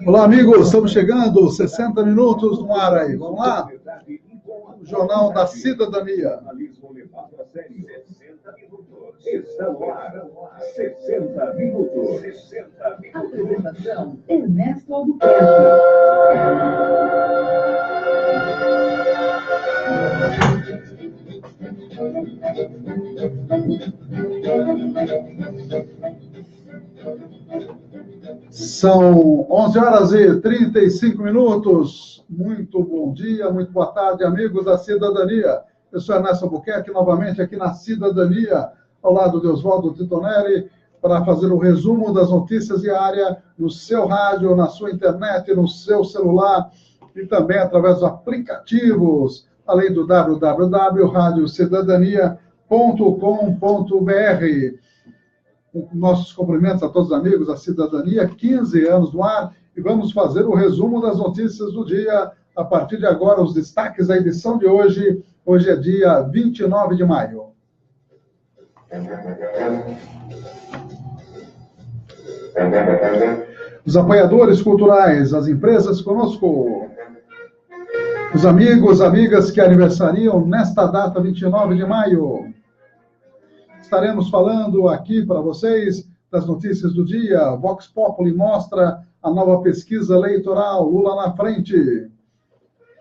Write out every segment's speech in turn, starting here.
Olá, amigos, estamos chegando, 60 minutos no ar aí, vamos lá? O Jornal da Cidadania. Está no ar, 60 minutos. 60 minutos. Apresentação, Ernesto Albuquerque. São 11 horas e 35 minutos. Muito bom dia, muito boa tarde, amigos da Cidadania. Eu sou Ernesto Albuquerque, novamente aqui na Cidadania, ao lado de Oswaldo Titonelli, para fazer o resumo das notícias diárias no seu rádio, na sua internet, no seu celular e também através dos aplicativos, além do www.radiocidadania.com.br. Nossos cumprimentos a todos os amigos da Cidadania, 15 anos no ar, e vamos fazer o resumo das notícias do dia. A partir de agora, os destaques da edição de hoje. Hoje é dia 29 de maio. Os apoiadores culturais, as empresas conosco. Os amigos, amigas que aniversariam nesta data, 29 de maio. Estaremos falando aqui para vocês das notícias do dia. Vox Populi mostra a nova pesquisa eleitoral, Lula na frente.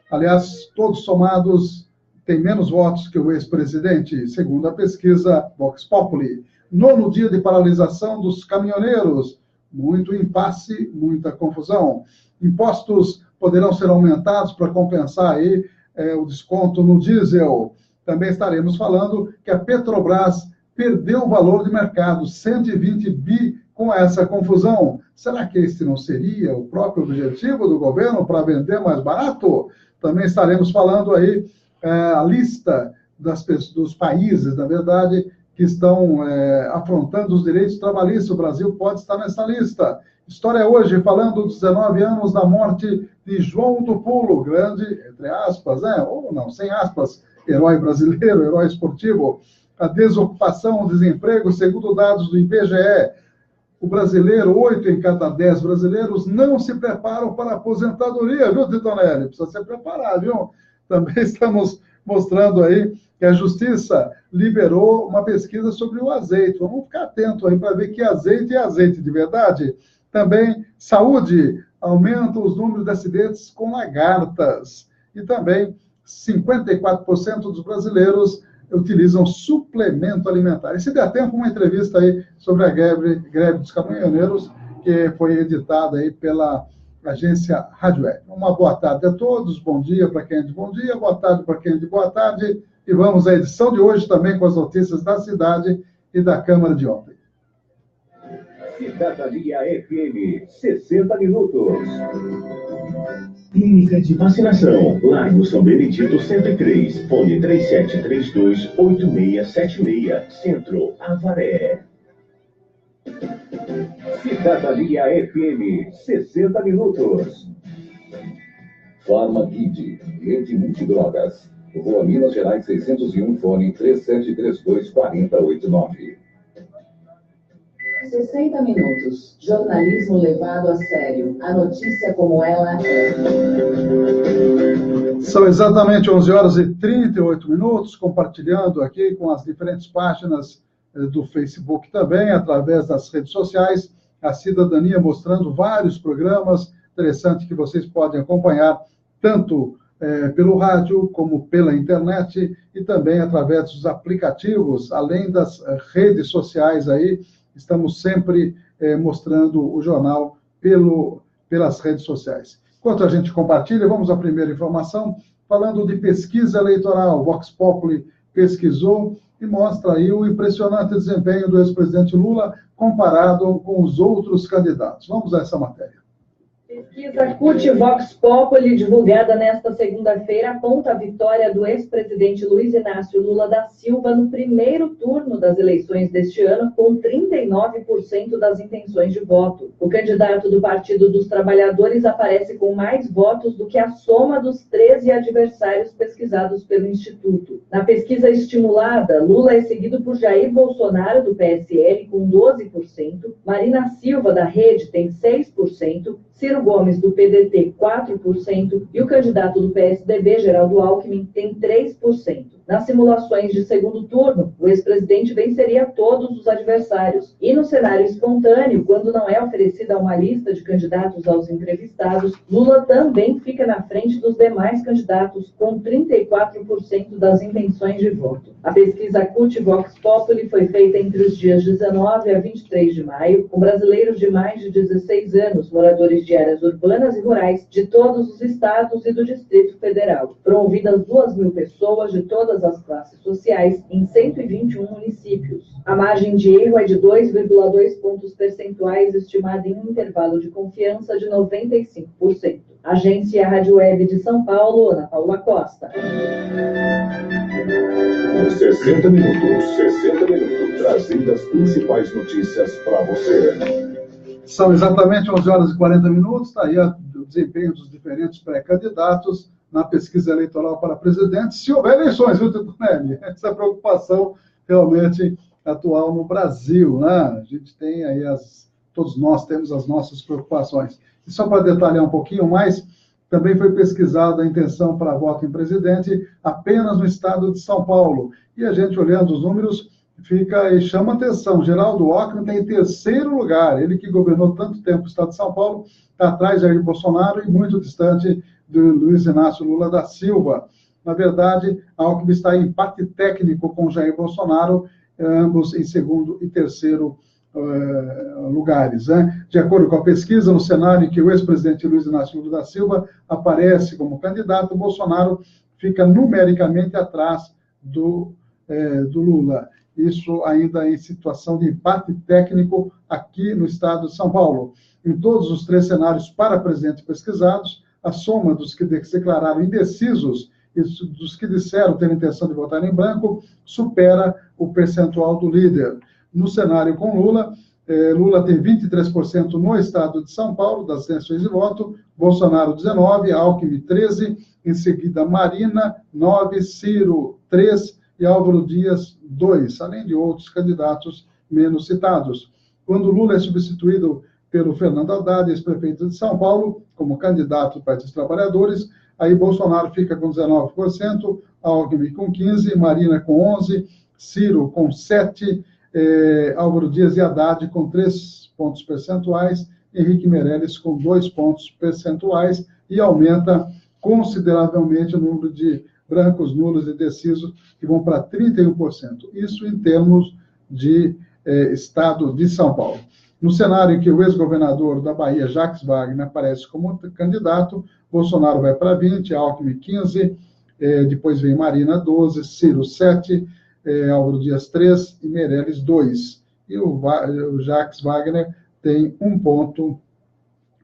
Aliás, todos somados têm menos votos que o ex-presidente, segundo a pesquisa Vox Populi. 9º dia de paralisação dos caminhoneiros. Muito impasse, muita confusão. Impostos poderão ser aumentados para compensar aí, o desconto no diesel. Também estaremos falando que a Petrobras perdeu o valor de mercado, 120 bi com essa confusão. Será que esse não seria o próprio objetivo do governo para vender mais barato? Também estaremos falando aí a lista dos países, na verdade, que estão afrontando os direitos trabalhistas. O Brasil pode estar nessa lista. História hoje, falando dos 19 anos da morte de João do Pulo, grande, entre aspas, ou não, sem aspas, herói brasileiro, herói esportivo. A desocupação, o desemprego, segundo dados do IBGE, o brasileiro, 8 em cada 10 brasileiros, não se preparam para a aposentadoria, viu, Titonelli? Precisa se preparar, viu? Também estamos mostrando aí que a Justiça liberou uma pesquisa sobre o azeite. Vamos ficar atento aí para ver que azeite é azeite de verdade. Também saúde, aumenta os números de acidentes com lagartas. E também 54% dos brasileiros utilizam suplemento alimentar. E se der tempo, uma entrevista aí sobre a greve dos caminhoneiros, que foi editada aí pela agência Rádio Web. Uma boa tarde a todos, bom dia para quem é de bom dia, boa tarde para quem é de boa tarde, e vamos à edição de hoje também com as notícias da cidade e da Câmara de ontem. Cidadania FM, 60 minutos. Clínica de Vacinação, Largo São Benedito 103, fone 3732-8676, Centro, Avaré. Cidadania FM, 60 minutos. Farmaguide, rede multidrogas, Rua Minas Gerais 601, fone 3732-4089. 60 minutos. Jornalismo levado a sério. A notícia como ela é. São exatamente 11 horas e 38 minutos, compartilhando aqui com as diferentes páginas do Facebook também, através das redes sociais, a Cidadania mostrando vários programas interessantes que vocês podem acompanhar, tanto pelo rádio como pela internet e também através dos aplicativos, além das redes sociais aí. Estamos sempre mostrando o jornal pelas redes sociais. Enquanto a gente compartilha, vamos à primeira informação, falando de pesquisa eleitoral. Vox Populi pesquisou e mostra aí o impressionante desempenho do ex-presidente Lula comparado com os outros candidatos. Vamos a essa matéria. Pesquisa CUT Vox Populi, divulgada nesta segunda-feira, aponta a vitória do ex-presidente Luiz Inácio Lula da Silva no primeiro turno das eleições deste ano, com 39% das intenções de voto. O candidato do Partido dos Trabalhadores aparece com mais votos do que a soma dos 13 adversários pesquisados pelo Instituto. Na pesquisa estimulada, Lula é seguido por Jair Bolsonaro, do PSL, com 12%, Marina Silva, da Rede, tem 6%, Ciro Gomes, do PDT, 4%, e o candidato do PSDB, Geraldo Alckmin, tem 3%. Nas simulações de segundo turno, o ex-presidente venceria todos os adversários. E no cenário espontâneo, quando não é oferecida uma lista de candidatos aos entrevistados, Lula também fica na frente dos demais candidatos, com 34% das intenções de voto. A pesquisa CUT Vox Populi foi feita entre os dias 19 a 23 de maio, com brasileiros de mais de 16 anos, moradores de áreas urbanas e rurais de todos os estados e do Distrito Federal. Foram ouvidas 2.000 pessoas de todas as classes sociais em 121 municípios. A margem de erro é de 2,2 pontos percentuais, estimada em um intervalo de confiança de 95%. Agência Rádio Web de São Paulo, Ana Paula Costa. 60 minutos, trazendo as principais notícias para você. São exatamente 11 horas e 40 minutos, está aí o desempenho dos diferentes pré-candidatos na pesquisa eleitoral para presidente, se houver eleições, viu, Titonelli? Essa preocupação realmente atual no Brasil, né? A gente tem aí, todos nós temos as nossas preocupações. E só para detalhar um pouquinho mais, também foi pesquisada a intenção para voto em presidente apenas no estado de São Paulo. E a gente, olhando os números, fica e chama atenção. Geraldo Alckmin está em terceiro lugar. Ele que governou tanto tempo o estado de São Paulo, está atrás de Jair Bolsonaro e muito distante do Luiz Inácio Lula da Silva. Na verdade, Alckmin está em empate técnico com Jair Bolsonaro, ambos em segundo e terceiro lugares. Né? De acordo com a pesquisa, no cenário em que o ex-presidente Luiz Inácio Lula da Silva aparece como candidato, Bolsonaro fica numericamente atrás do Lula. Isso ainda em situação de empate técnico aqui no estado de São Paulo. Em todos os três cenários para presidente pesquisados, a soma dos que se declararam indecisos e dos que disseram ter intenção de votar em branco supera o percentual do líder. No cenário com Lula, Lula tem 23% no estado de São Paulo, das intenções de voto, Bolsonaro 19%, Alckmin 13%, em seguida Marina 9%, Ciro 3% e Álvaro Dias 2%, além de outros candidatos menos citados. Quando Lula é substituído pelo Fernando Haddad, ex-prefeito de São Paulo, como candidato do Partido dos Trabalhadores, aí Bolsonaro fica com 19%, Alckmin com 15%, Marina com 11%, Ciro com 7%, Álvaro Dias e Haddad com 3 pontos percentuais, Henrique Meirelles com 2 pontos percentuais, e aumenta consideravelmente o número de brancos, nulos e indecisos, que vão para 31%. Isso em termos de estado de São Paulo. No cenário em que o ex-governador da Bahia, Jacques Wagner, aparece como candidato, Bolsonaro vai para 20%, Alckmin 15%, depois vem Marina 12%, Ciro 7%, Álvaro Dias 3% e Meirelles 2%. E o Jacques Wagner tem 1 ponto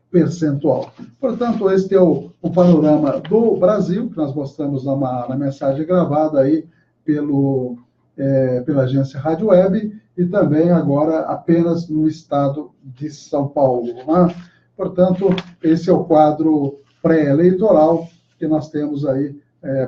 percentual. Portanto, este é o panorama do Brasil, que nós mostramos na mensagem gravada aí pela agência Rádio Web, e também agora apenas no estado de São Paulo. Né? Portanto, esse é o quadro pré-eleitoral que nós temos aí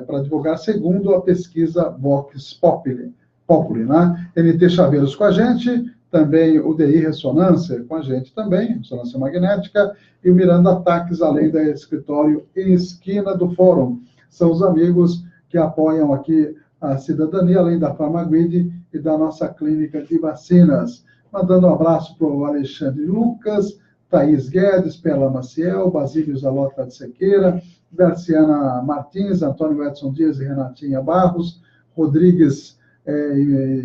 para divulgar, segundo a pesquisa Vox Populi. Né? NT Chaveiros com a gente, também o DI Ressonância com a gente também, Ressonância Magnética, e o Miranda Ataques, além da escritório em esquina do Fórum. São os amigos que apoiam aqui a cidadania, além da Farmaguide e da nossa clínica de vacinas. Mandando um abraço para o Alexandre Lucas, Thaís Guedes, Pela Maciel, Basílio Zalota de Sequeira, Darciana Martins, Antônio Edson Dias e Renatinha Barros, Rodrigues,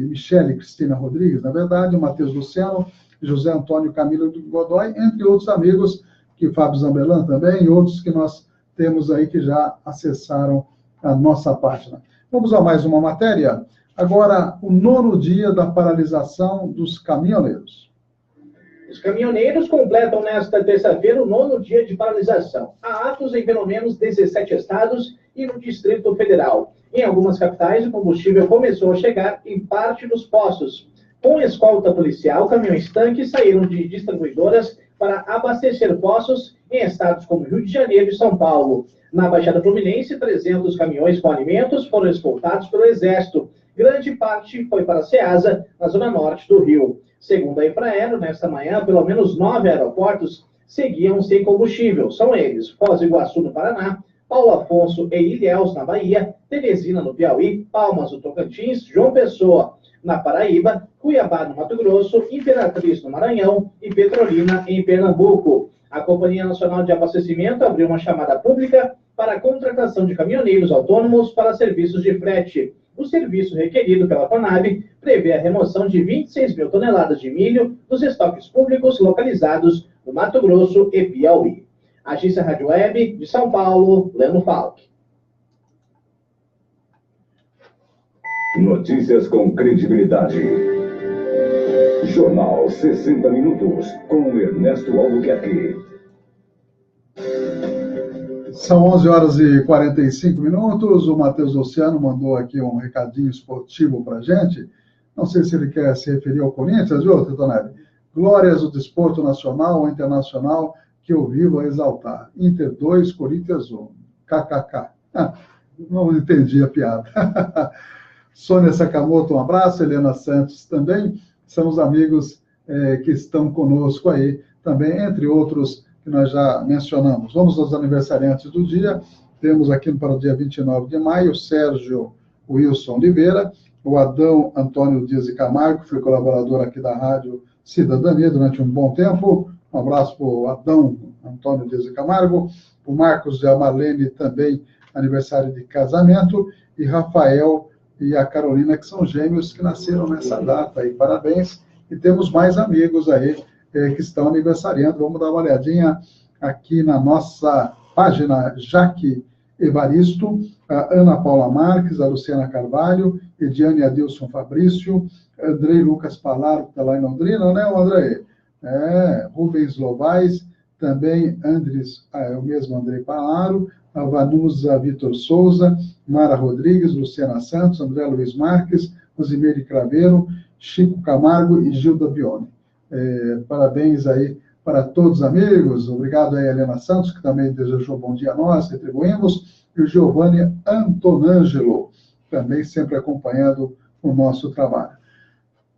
Michele Cristina Rodrigues, na verdade, Matheus Luciano, José Antônio Camilo Godoy, entre outros amigos, que Fábio Zambelan também, e outros que nós temos aí que já acessaram a nossa página. Vamos a mais uma matéria. Agora, o 9º dia da paralisação dos caminhoneiros. Os caminhoneiros completam nesta terça-feira o 9º dia de paralisação. Há atos em pelo menos 17 estados e no Distrito Federal. Em algumas capitais, o combustível começou a chegar em parte dos postos. Com escolta policial, caminhões-tanques saíram de distribuidoras para abastecer postos em estados como Rio de Janeiro e São Paulo. Na Baixada Fluminense, 300 caminhões com alimentos foram escoltados pelo Exército. Grande parte foi para a Ceasa, na zona norte do Rio. Segundo a Infraero, nesta manhã, pelo menos 9 aeroportos seguiam sem combustível. São eles: Foz do Iguaçu, no Paraná, Paulo Afonso e Ilhéus, na Bahia, Teresina, no Piauí, Palmas, no Tocantins, João Pessoa, na Paraíba, Cuiabá, no Mato Grosso, Imperatriz, no Maranhão e Petrolina, em Pernambuco. A Companhia Nacional de Abastecimento abriu uma chamada pública para a contratação de caminhoneiros autônomos para serviços de frete. O serviço requerido pela Conab prevê a remoção de 26 mil toneladas de milho dos estoques públicos localizados no Mato Grosso e Piauí. Agência Rádio Web de São Paulo, Leno Falck. Notícias com credibilidade. Jornal 60 Minutos, com Ernesto Albuquerque. São 11 horas e 45 minutos. O Matheus Oceano mandou aqui um recadinho esportivo para a gente. Não sei se ele quer se referir ao Corinthians, viu, Tetonelli? Glórias do desporto nacional ou internacional que eu vivo a exaltar. Inter 2, Corinthians 1. KKK. Não entendi a piada. Sônia Sakamoto, um abraço. Helena Santos também. São os amigos que estão conosco aí também, entre outros que nós já mencionamos. Vamos aos aniversariantes do dia. Temos aqui para o dia 29 de maio, o Sérgio Wilson Oliveira, o Adão Antônio Dias de Camargo, que foi colaborador aqui da Rádio Cidadania durante um bom tempo. Um abraço para o Adão Antônio Dias de Camargo. O Marcos de Amarlene, também aniversário de casamento. E Rafael e a Carolina, que são gêmeos que nasceram nessa data aí. Parabéns. E temos mais amigos aí que estão aniversariando. Vamos dar uma olhadinha aqui na nossa página Jaque Evaristo, a Ana Paula Marques, a Luciana Carvalho, Ediane Adilson Fabrício, Andrei Lucas Palaro, que está lá em Londrina, né, Andrei? Rubens Lovais, também Andres, o mesmo Andrei Palaro, a Vanusa Vitor Souza, Mara Rodrigues, Luciana Santos, André Luiz Marques, Rosimeire Craveiro, Chico Camargo e Gilda Bione. Parabéns aí para todos os amigos. Obrigado aí a Helena Santos, que também desejou bom dia a nós, retribuímos. E o Giovanni Antonângelo, também sempre acompanhando o nosso trabalho.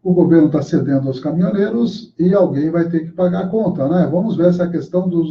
O governo está cedendo aos caminhoneiros e alguém vai ter que pagar a conta, né? Vamos ver essa questão do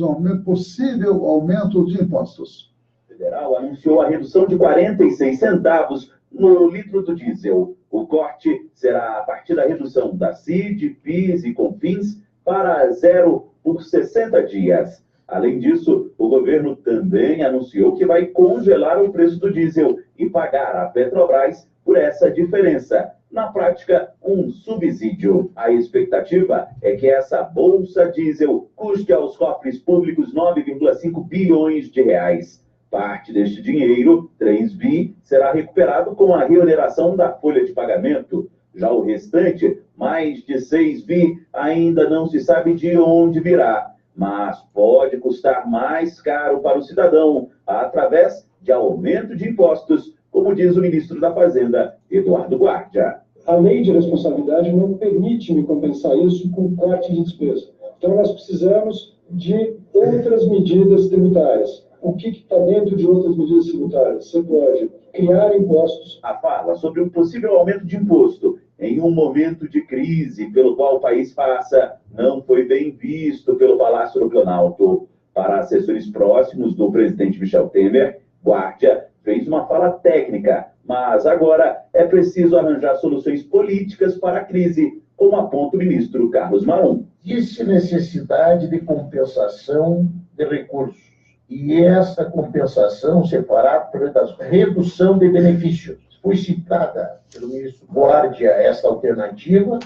possível aumento de impostos. O federal anunciou a redução de 46 centavos no litro do diesel. O corte será a partir da redução da CID, PIS e CONFINS para zero por 60 dias. Além disso, o governo também anunciou que vai congelar o preço do diesel e pagar à Petrobras por essa diferença. Na prática, um subsídio. A expectativa é que essa bolsa diesel custe aos cofres públicos 9,5 bilhões de reais. Parte deste dinheiro, 3 bi, será recuperado com a reoneração da folha de pagamento. Já o restante, mais de 6 bi, ainda não se sabe de onde virá, mas pode custar mais caro para o cidadão através de aumento de impostos, como diz o ministro da Fazenda, Eduardo Guardia. A lei de responsabilidade não permite me compensar isso com corte de despesa. Então, nós precisamos de outras medidas tributárias. O que está dentro de outras medidas tributárias? Você pode criar impostos. A fala sobre um possível aumento de imposto em um momento de crise pelo qual o país passa não foi bem visto pelo Palácio do Planalto. Para assessores próximos do presidente Michel Temer, Guardia fez uma fala técnica, mas agora é preciso arranjar soluções políticas para a crise, como aponta o ministro Carlos Marum. Existe necessidade de compensação de recursos. E essa compensação se fará por redução de benefícios. Foi citada pelo ministro Guardia essa alternativa,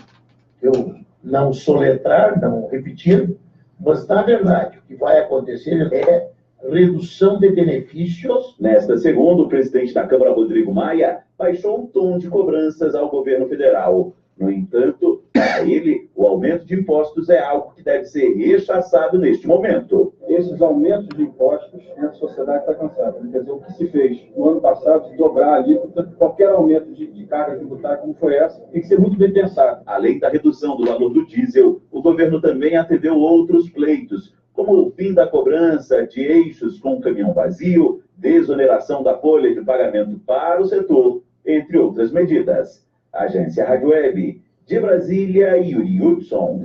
eu não soletrar, não repetir, mas, na verdade, o que vai acontecer é redução de benefícios. Nesta segunda, o presidente da Câmara, Rodrigo Maia, baixou o tom de cobranças ao governo federal. No entanto, para ele, o aumento de impostos é algo que deve ser rechaçado neste momento. Esses aumentos de impostos, a sociedade está cansada. Quer dizer, o que se fez no ano passado, de dobrar ali, portanto, qualquer aumento de carga tributária como foi essa, tem que ser muito bem pensado. Além da redução do valor do diesel, o governo também atendeu outros pleitos, como o fim da cobrança de eixos com caminhão vazio, desoneração da folha de pagamento para o setor, entre outras medidas. Agência Rádio Web, de Brasília, Yuri Hudson.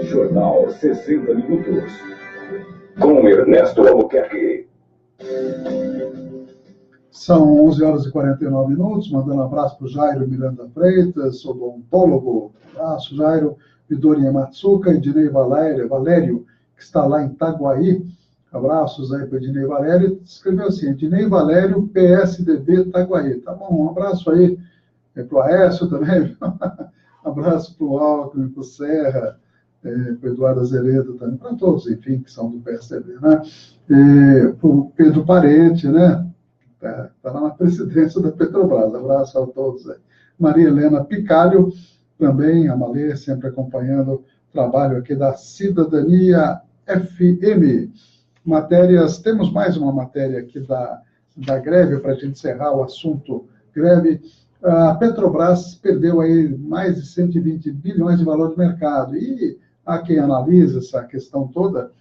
Jornal 60 Minutos. Com Ernesto Albuquerque. São 11 horas e 49 minutos, mandando um abraço para o Jairo Miranda Freitas, odontólogo. Abraço, Jairo. Midori Matsuka, Ednei Valério, que está lá em Itaguaí. Abraços aí para Ednei Valério. Escreveu assim, Ednei Valério, PSDB Itaguaí. Tá bom, um abraço aí para o Aécio também. Abraço para o Alckmin, para o Serra, para o Eduardo Azeredo também, para todos, enfim, que são do PSDB, né? Para o Pedro Parente, né? Está lá na presidência da Petrobras. Abraço a todos aí. Maria Helena Picalho, também, a Malê, sempre acompanhando o trabalho aqui da Cidadania FM. Matérias, temos mais uma matéria aqui da greve, para a gente encerrar o assunto greve. A Petrobras perdeu aí mais de 120 bilhões de valor de mercado. E há quem analisa essa questão toda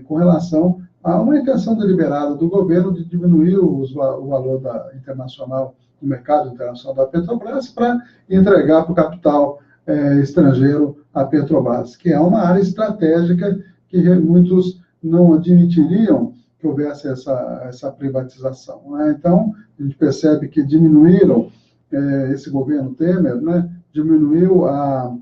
com relação a uma intenção deliberada do governo de diminuir o valor internacional, do mercado internacional da Petrobras, para entregar para o capital estrangeiro a Petrobras, que é uma área estratégica que muitos não admitiriam que houvesse essa privatização, né? Então, a gente percebe que diminuíram, esse governo Temer, né, diminuiu a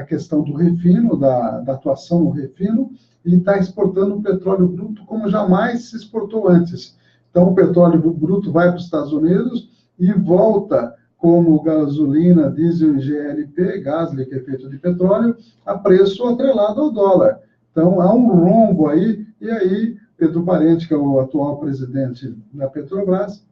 questão do refino, da atuação no refino, e está exportando o petróleo bruto como jamais se exportou antes. Então, o petróleo bruto vai para os Estados Unidos e volta como gasolina, diesel e GLP, gás liquefeito de petróleo, a preço atrelado ao dólar. Então, há um rombo aí, e aí Pedro Parente, que é o atual presidente da Petrobras,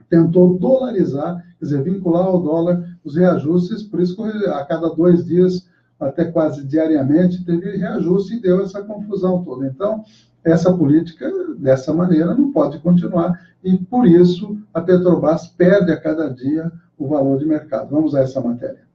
tentou dolarizar, quer dizer, vincular ao dólar os reajustes, por isso que a cada 2 dias, até quase diariamente, teve reajuste e deu essa confusão toda. Então, essa política, dessa maneira, não pode continuar, e por isso a Petrobras perde a cada dia o valor de mercado. Vamos a essa matéria.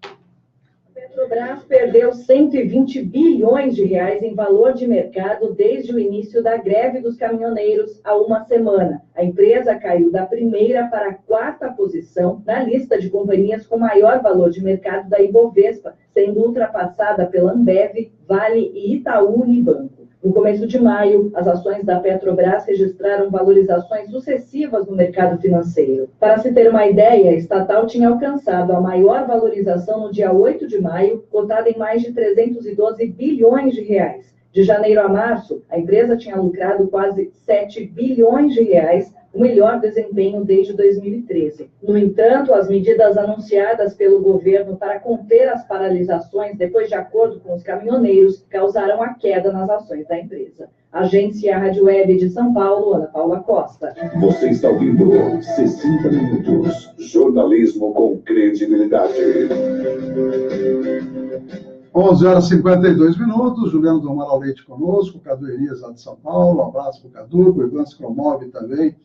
A Petrobras perdeu 120 bilhões de reais em valor de mercado desde o início da greve dos caminhoneiros há uma semana. A empresa caiu da primeira para a 4ª posição na lista de companhias com maior valor de mercado da Ibovespa, sendo ultrapassada pela Ambev, Vale e Itaú Unibanco. No começo de maio, as ações da Petrobras registraram valorizações sucessivas no mercado financeiro. Para se ter uma ideia, a estatal tinha alcançado a maior valorização no dia 8 de maio, cotada em mais de 312 bilhões de reais. De janeiro a março, a empresa tinha lucrado quase 7 bilhões de reais, o melhor desempenho desde 2013. No entanto, as medidas anunciadas pelo governo para conter as paralisações, depois de acordo com os caminhoneiros, causaram a queda nas ações da empresa. Agência Rádio Web de São Paulo, Ana Paula Costa. Você está ouvindo 60 Minutos. Jornalismo com credibilidade. 11 horas e 52 minutos, Juliano do Amaral Leite conosco, Cadu Elias lá de São Paulo, um abraço para o Cadu, para o Ivan Scromov também,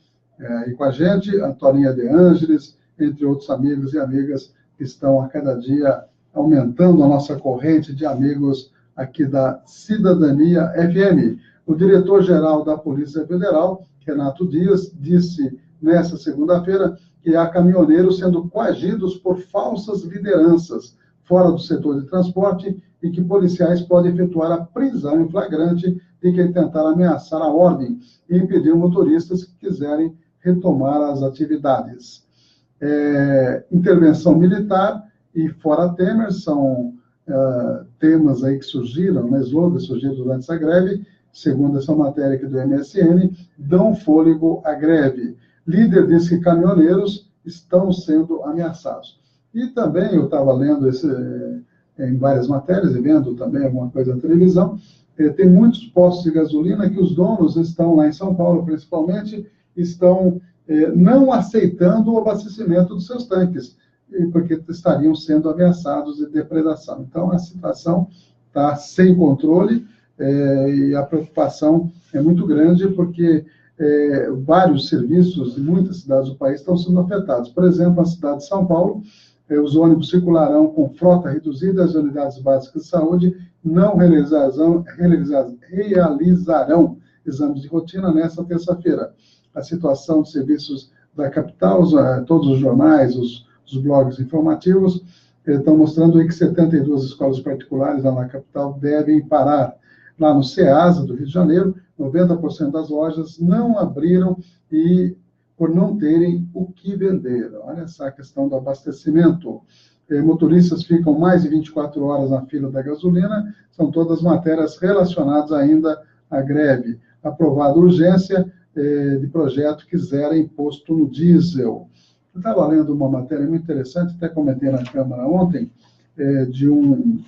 e com a gente, a Toninha De Ângeles, entre outros amigos e amigas que estão a cada dia aumentando a nossa corrente de amigos aqui da Cidadania FM. O diretor-geral da Polícia Federal, Renato Dias, disse nesta segunda-feira que há caminhoneiros sendo coagidos por falsas lideranças fora do setor de transporte e que policiais podem efetuar a prisão em flagrante de quem tentar ameaçar a ordem e impedir motoristas que quiserem retomar as atividades. Intervenção militar e fora Temer são temas aí que surgiram, slogans surgiram durante essa greve, segundo essa matéria aqui do MSN, dão fôlego à greve. Líder diz que caminhoneiros estão sendo ameaçados. E também eu estava lendo em várias matérias e vendo também alguma coisa na televisão, tem muitos postos de gasolina que os donos estão lá em São Paulo, principalmente, estão não aceitando o abastecimento dos seus tanques, porque estariam sendo ameaçados de depredação. Então, a situação está sem controle e a preocupação é muito grande, porque vários serviços de muitas cidades do país estão sendo afetados. Por exemplo, a cidade de São Paulo, os ônibus circularão com frota reduzida, as unidades básicas de saúde não realizarão exames de rotina nesta terça-feira. A situação de serviços da capital, todos os jornais, os blogs informativos, estão mostrando aí que 72 escolas particulares lá na capital devem parar. Lá no CEASA, do Rio de Janeiro, 90% das lojas não abriram e por não terem o que vender. Olha essa questão do abastecimento. Motoristas ficam mais de 24 horas na fila da gasolina, são todas matérias relacionadas ainda à greve. Aprovada urgência de projeto que zera imposto no diesel. Eu estava lendo uma matéria muito interessante, até comentei na Câmara ontem, de um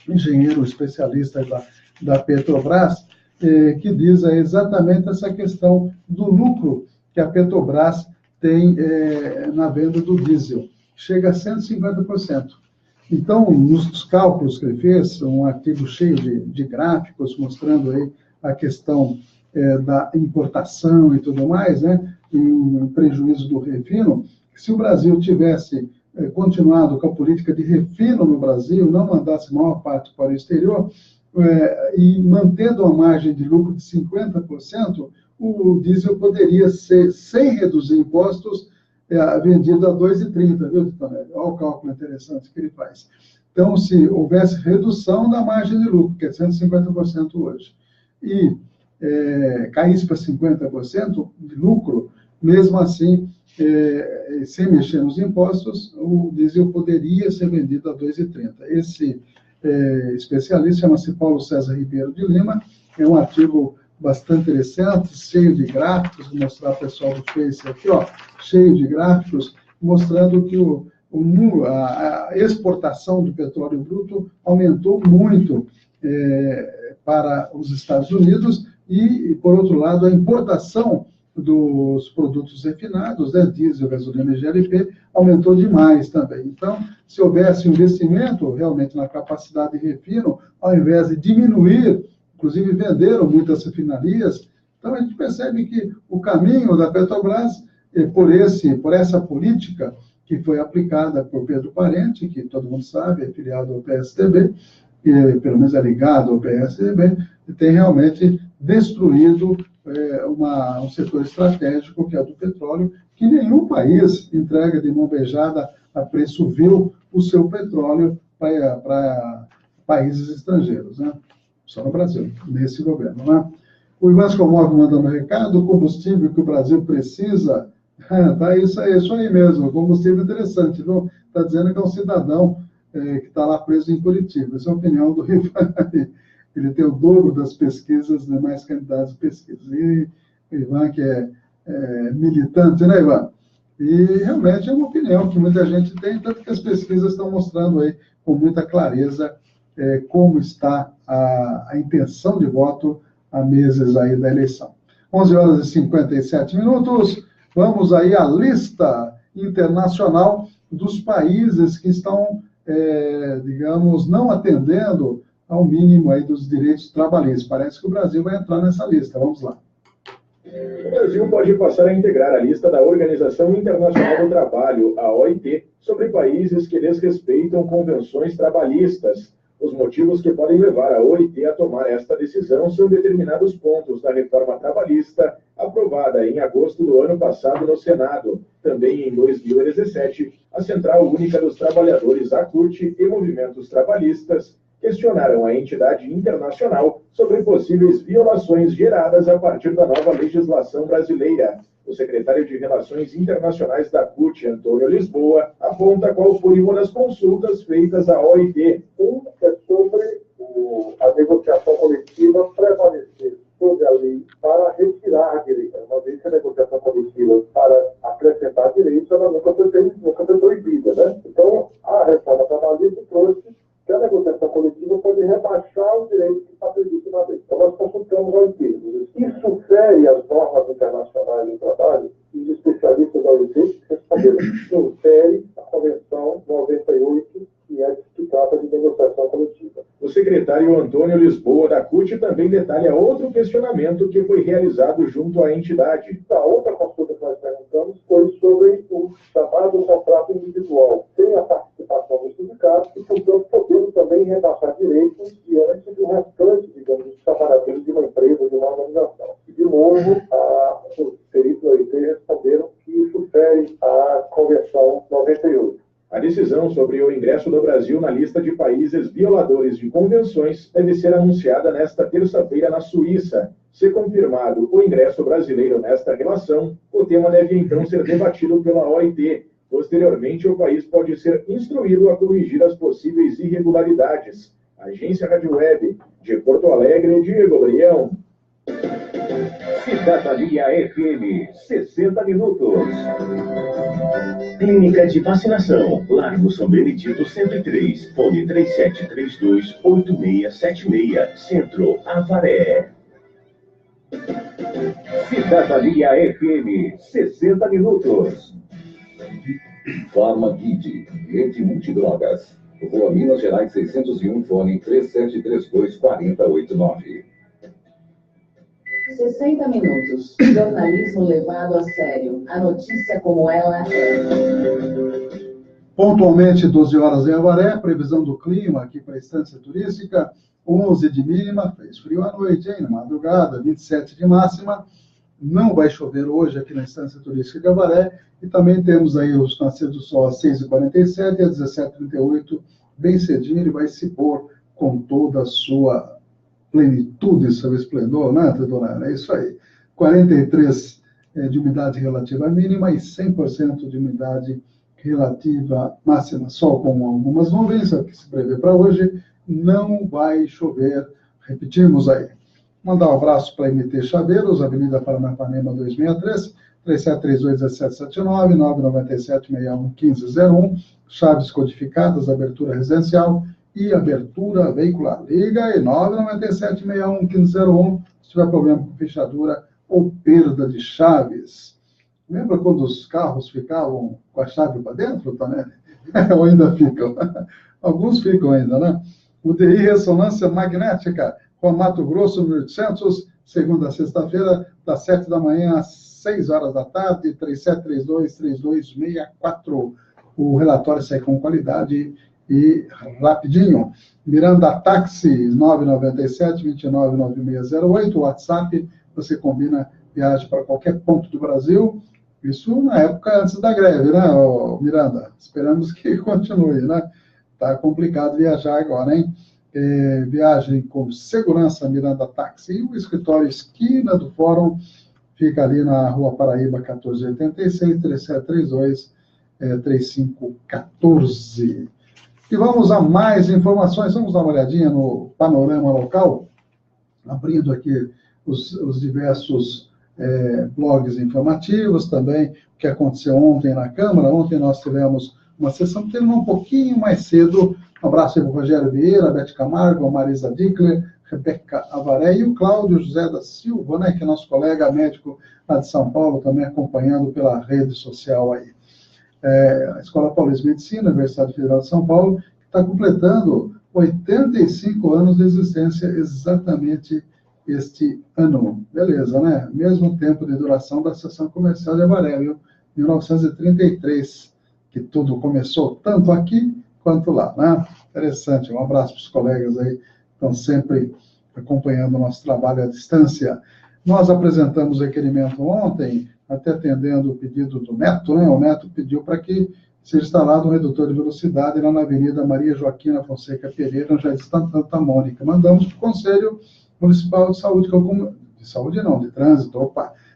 engenheiro especialista da Petrobras, que diz exatamente essa questão do lucro que a Petrobras tem na venda do diesel. Chega a 150%. Então, nos cálculos que ele fez, um artigo cheio de gráficos, mostrando aí a questão da importação e tudo mais, né, em prejuízo do refino, se o Brasil tivesse continuado com a política de refino no Brasil, não mandasse maior parte para o exterior, e mantendo uma margem de lucro de 50%, o diesel poderia ser, sem reduzir impostos, vendido a 2,30, viu, Titonelli? Olha o cálculo interessante que ele faz. Então, se houvesse redução da margem de lucro, que é 150% hoje, e caísse para 50% de lucro, mesmo assim, sem mexer nos impostos, o diesel poderia ser vendido a 2,30. Esse especialista chama-se Paulo César Ribeiro de Lima, é um artigo bastante interessante, cheio de gráficos, vou mostrar para o pessoal do Face aqui, ó, cheio de gráficos, mostrando que a exportação do petróleo bruto aumentou muito para os Estados Unidos e, por outro lado, a importação dos produtos refinados, né, diesel, gasolina e GLP, aumentou demais também. Então, se houvesse investimento realmente na capacidade de refino, ao invés de diminuir, inclusive venderam muitas refinarias, então a gente percebe que o caminho da Petrobras, por essa política que foi aplicada por Pedro Parente, que todo mundo sabe, é filiado ao PSDB, e pelo menos é ligado ao PSDB, tem realmente destruído um setor estratégico, que é do petróleo, que nenhum país entrega de mão beijada a preço vil o seu petróleo para países estrangeiros, né? Só no Brasil, nesse governo, né? O Ivan Scomov mandando um recado, o combustível que o Brasil precisa, tá isso aí mesmo, combustível interessante, viu? Está dizendo que é um cidadão que está lá preso em Curitiba. Essa é a opinião do Ivan. Ele tem o dobro das pesquisas, né, mais candidatos de pesquisa. E o Ivan, que é militante, né, Ivan? E realmente é uma opinião que muita gente tem, tanto que as pesquisas estão mostrando aí com muita clareza como está a intenção de voto há meses aí da eleição. 11 horas e 57 minutos, vamos aí à lista internacional dos países que estão, digamos, não atendendo ao mínimo aí dos direitos trabalhistas. Parece que o Brasil vai entrar nessa lista. Vamos lá. O Brasil pode passar a integrar a lista da Organização Internacional do Trabalho, a OIT, sobre países que desrespeitam convenções trabalhistas. Os motivos que podem levar a OIT a tomar esta decisão são determinados pontos da reforma trabalhista aprovada em agosto do ano passado no Senado. Também em 2017, a Central Única dos Trabalhadores, a CUT, e movimentos trabalhistas questionaram a entidade internacional sobre possíveis violações geradas a partir da nova legislação brasileira. O secretário de Relações Internacionais da CUT, Antônio Lisboa, aponta qual foi uma das consultas feitas à OIT. Um é sobre a negociação coletiva prevalecer sobre a lei para retirar direitos. Uma vez que a negociação coletiva para acrescentar direitos, ela nunca foi proibida, né? Então, a reforma trabalhista trouxe que a negociação coletiva pode rebaixar os direitos que está previsto na lei. Então, nós consultamos a OIT. Isso fere as normas internacionais do trabalho, e os especialistas da OIT responderam que não fere a Convenção 98, que trata de negociação coletiva. O secretário Antônio Lisboa, da CUT, também detalha outro questionamento que foi realizado junto à entidade. A outra consulta que nós perguntamos foi sobre o chamado contrato individual, sem a participação dos sindicatos, e, portanto, podendo também rebaixar direitos diante do restante, digamos, dos trabalhadores de uma empresa, de uma organização. E, de novo, os peritos da OIT responderam que isso fere a Convenção 98. A decisão decisão sobre o ingresso do Brasil na lista de países violadores de convenções deve ser anunciada nesta terça-feira na Suíça. Se confirmado o ingresso brasileiro nesta relação, o tema deve então ser debatido pela OIT. Posteriormente, o país pode ser instruído a corrigir as possíveis irregularidades. Agência Rádio Web, de Porto Alegre, Diego Brião. Cidadania FM, 60 minutos. Clínica de Vacinação, Largo São Benedito 103, fone 3732-8676, Centro, Avaré. Cidadania FM, 60 minutos. Farma Guide, Rede Multidrogas. Rua Minas Gerais 601, fone 3732-4089. 60 minutos. Jornalismo levado a sério. A notícia como ela é. Pontualmente, 12 horas em Avaré, previsão do clima aqui para a Estância Turística, 11 de mínima, fez frio à noite, hein? Na madrugada, 27 de máxima. Não vai chover hoje aqui na Estância Turística de Avaré. E também temos aí os nascer do sol às 6h47 e às 17h38, bem cedinho, ele vai se pôr com toda a sua plenitude, seu esplendor, né, Teodoro? É isso aí. 43 de umidade relativa mínima e 100% de umidade relativa máxima. Sol com algumas nuvens, o que se prevê para hoje, não vai chover. Repetimos aí. Mandar um abraço para MT Chaveiros, Avenida Paranapanema 263, 3732-1779, 997-61-1501, chaves codificadas, abertura residencial e abertura veicular. Liga aí, 997-61-1501, se tiver problema com fechadura ou perda de chaves. Lembra quando os carros ficavam com a chave para dentro, Tonelli? Ou ainda ficam? Alguns ficam ainda, né? UTI Ressonância Magnética, com Mato Grosso, 1800, segunda a sexta-feira, das 7 da manhã às 6 horas da tarde, 3732-3264. O relatório sai com qualidade e rapidinho. Miranda Táxi, 997-299608. WhatsApp, você combina viagem para qualquer ponto do Brasil. Isso na época antes da greve, né, Miranda? Esperamos que continue, né? Tá complicado viajar agora, hein? Viagem com segurança, Miranda Táxi. E o escritório esquina do Fórum fica ali na Rua Paraíba, 1486, 3732-3514. E vamos a mais informações. Vamos dar uma olhadinha no panorama local, abrindo aqui os diversos blogs informativos, também o que aconteceu ontem na Câmara. Ontem nós tivemos uma sessão que terminou um pouquinho mais cedo. Um abraço aí para o Rogério Vieira, a Beth Camargo, a Marisa Dickler, Rebeca Avaré e o Cláudio José da Silva, né, que é nosso colega médico lá de São Paulo, também acompanhando pela rede social aí. A Escola Paulista de Medicina, Universidade Federal de São Paulo, está completando 85 anos de existência exatamente este ano. Beleza, né? Mesmo tempo de duração da Seção Comercial de Avaré, 1933, que tudo começou tanto aqui quanto lá, né? Interessante. Um abraço para os colegas aí que estão sempre acompanhando o nosso trabalho à distância. Nós apresentamos o requerimento ontem, até atendendo o pedido do Neto, né? O Neto pediu para que seja instalado um redutor de velocidade lá na Avenida Maria Joaquina Fonseca Pereira, no Jardim Santa Mônica. Mandamos para o Conselho Municipal de Saúde, de Trânsito,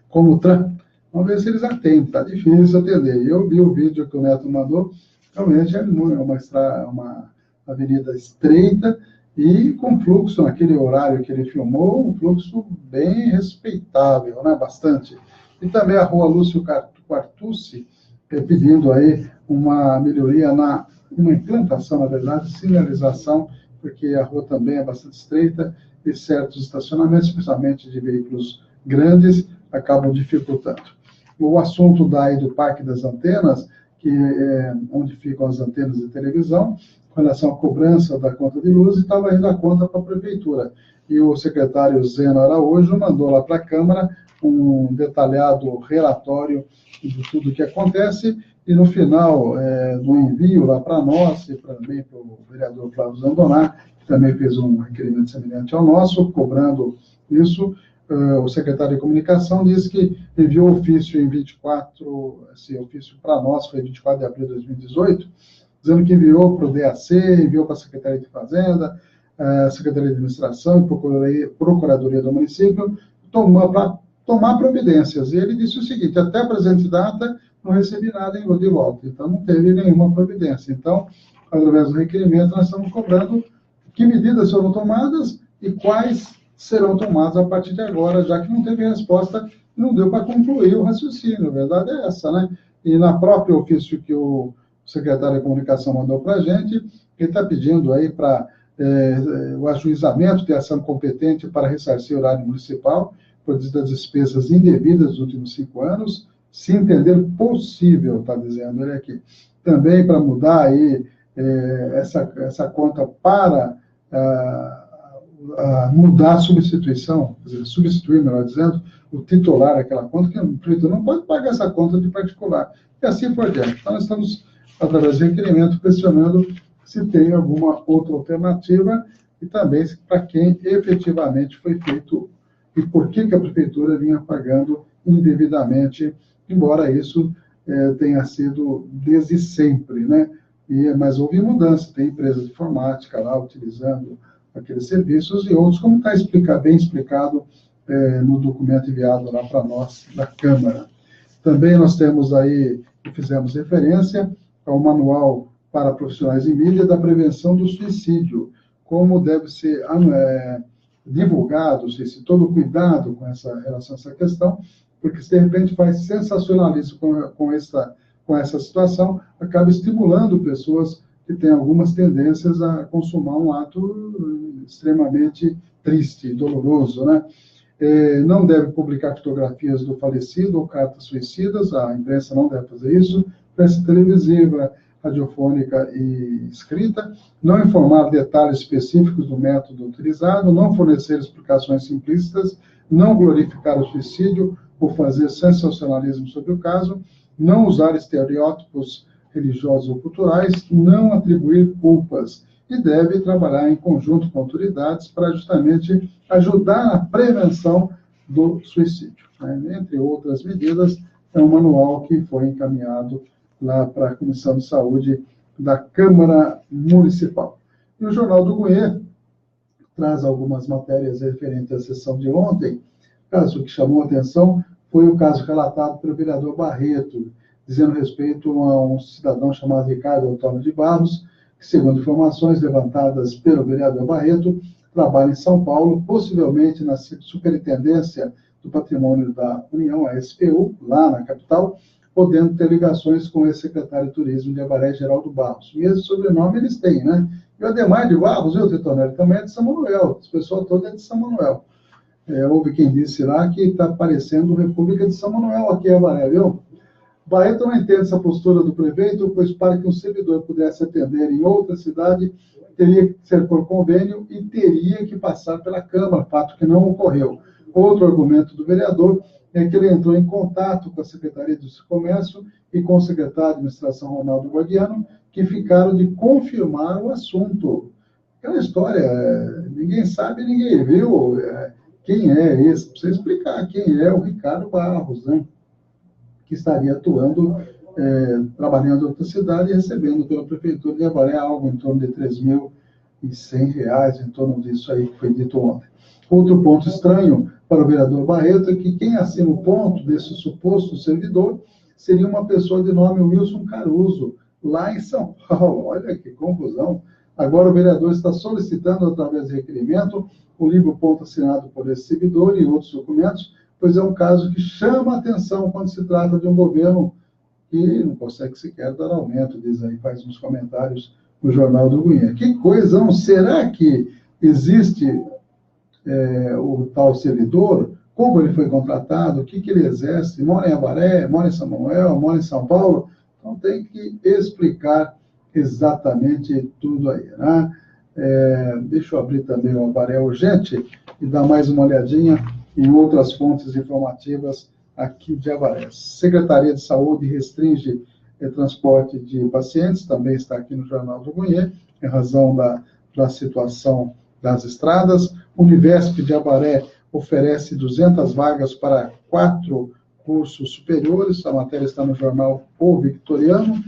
Comutran. Vamos ver se eles atendem, está difícil atender. Eu vi o vídeo que o Neto mandou, realmente é uma avenida estreita e com fluxo, naquele horário que ele filmou, um fluxo bem respeitável, né? Bastante. E também a Rua Lúcio Quartucci, pedindo aí uma melhoria uma implantação, na verdade, sinalização, porque a rua também é bastante estreita e certos estacionamentos, especialmente de veículos grandes, acabam dificultando. O assunto do Parque das Antenas, que é onde ficam as antenas de televisão, com relação à cobrança da conta de luz, estava indo a conta para a Prefeitura. E o secretário Zeno Araújo mandou lá para a Câmara um detalhado relatório de tudo o que acontece, e no final do envio lá para nós, e também para o vereador Flávio Zandoná, que também fez um requerimento semelhante ao nosso, cobrando isso, o secretário de Comunicação disse que enviou ofício em 24, esse ofício para nós foi 24 de abril de 2018, dizendo que enviou para o DAC, enviou para a Secretaria de Fazenda, Secretaria de Administração e Procuradoria do município, para tomar providências. E ele disse o seguinte: até a presente data, não recebi nada de volta. Então, não teve nenhuma providência. Então, através do requerimento, nós estamos cobrando que medidas foram tomadas e quais serão tomadas a partir de agora, já que não teve resposta, não deu para concluir o raciocínio. A verdade é essa, né? E na própria ofício que o secretário de Comunicação mandou para a gente, ele está pedindo aí para o ajuizamento de ação competente para ressarcir o horário municipal por das despesas indevidas dos últimos 5 anos, se entender possível, está dizendo ele aqui. Também para mudar aí essa conta para mudar a substituição, quer dizer, substituir, melhor dizendo, o titular daquela conta, que o prefeito não pode pagar essa conta de particular. E assim por diante. Então, nós estamos, através de requerimento, pressionando se tem alguma outra alternativa e também para quem efetivamente foi feito e por que a prefeitura vinha pagando indevidamente, embora isso tenha sido desde sempre, né? Mas houve mudança, tem empresas de informática lá utilizando aqueles serviços e outros, como está bem explicado no documento enviado lá para nós, da Câmara. Também nós temos aí, e fizemos referência ao manual para profissionais em mídia da prevenção do suicídio, como deve ser divulgado, todo o cuidado com relação a essa questão, porque se de repente faz sensacionalismo com essa situação, acaba estimulando pessoas que têm algumas tendências a consumar um ato extremamente triste, doloroso, né? Não deve publicar fotografias do falecido ou cartas suicidas, a imprensa não deve fazer isso, imprensa televisiva, radiofônica e escrita, não informar detalhes específicos do método utilizado, não fornecer explicações simplícitas, não glorificar o suicídio ou fazer sensacionalismo sobre o caso, não usar estereótipos religiosos ou culturais, não atribuir culpas e deve trabalhar em conjunto com autoridades para justamente ajudar na prevenção do suicídio, né? Entre outras medidas, é um manual que foi encaminhado lá para a Comissão de Saúde da Câmara Municipal. E o Jornal do Goiê traz algumas matérias referentes à sessão de ontem. O caso que chamou a atenção foi o caso relatado pelo vereador Barreto, dizendo respeito a um cidadão chamado Ricardo Antônio de Barros, que, segundo informações levantadas pelo vereador Barreto, trabalha em São Paulo, possivelmente na Superintendência do Patrimônio da União, a SPU, lá na capital, podendo ter ligações com o ex-secretário de Turismo de Avaré, Geraldo Barros. Mesmo sobrenome eles têm, né? E o Ademar de Barros, viu, Titonelli, também é de São Manuel. Esse pessoal todo é de São Manuel. Houve quem disse lá que está parecendo República de São Manuel aqui em Avaré, viu? Barreto não entende essa postura do prefeito, pois para que um servidor pudesse atender em outra cidade, teria que ser por convênio e teria que passar pela Câmara, fato que não ocorreu. Outro argumento do vereador é que ele entrou em contato com a Secretaria de Comércio e com o secretário de Administração, Ronaldo Guadiano, que ficaram de confirmar o assunto. Aquela história, ninguém sabe, ninguém viu quem é esse. Precisa explicar quem é o Ricardo Barros, né? Que estaria atuando, trabalhando em outra cidade e recebendo pela Prefeitura de Avaré algo em torno de R$ 3.100, em torno disso aí que foi dito ontem. Outro ponto estranho para o vereador Barreto é que quem assina o ponto desse suposto servidor seria uma pessoa de nome Wilson Caruso, lá em São Paulo. Olha que confusão. Agora o vereador está solicitando, através de requerimento, o livro ponto assinado por esse servidor e outros documentos, pois é um caso que chama a atenção quando se trata de um governo que não consegue sequer dar aumento, diz aí, faz uns comentários no Jornal do Goiânia. Que coisa, não? Será que existe o tal servidor? Como ele foi contratado? O que ele exerce? Mora em Avaré? Mora em São Manuel? Mora em São Paulo? Então tem que explicar exatamente tudo aí, né? Deixa eu abrir também o Avaré Urgente e dar mais uma olhadinha em outras fontes informativas aqui de Avaré. Secretaria de Saúde restringe transporte de pacientes, também está aqui no Jornal do Goiê, em razão da situação das estradas. Univesp de Avaré oferece 200 vagas para 4 cursos superiores, a matéria está no jornal O Victoriano.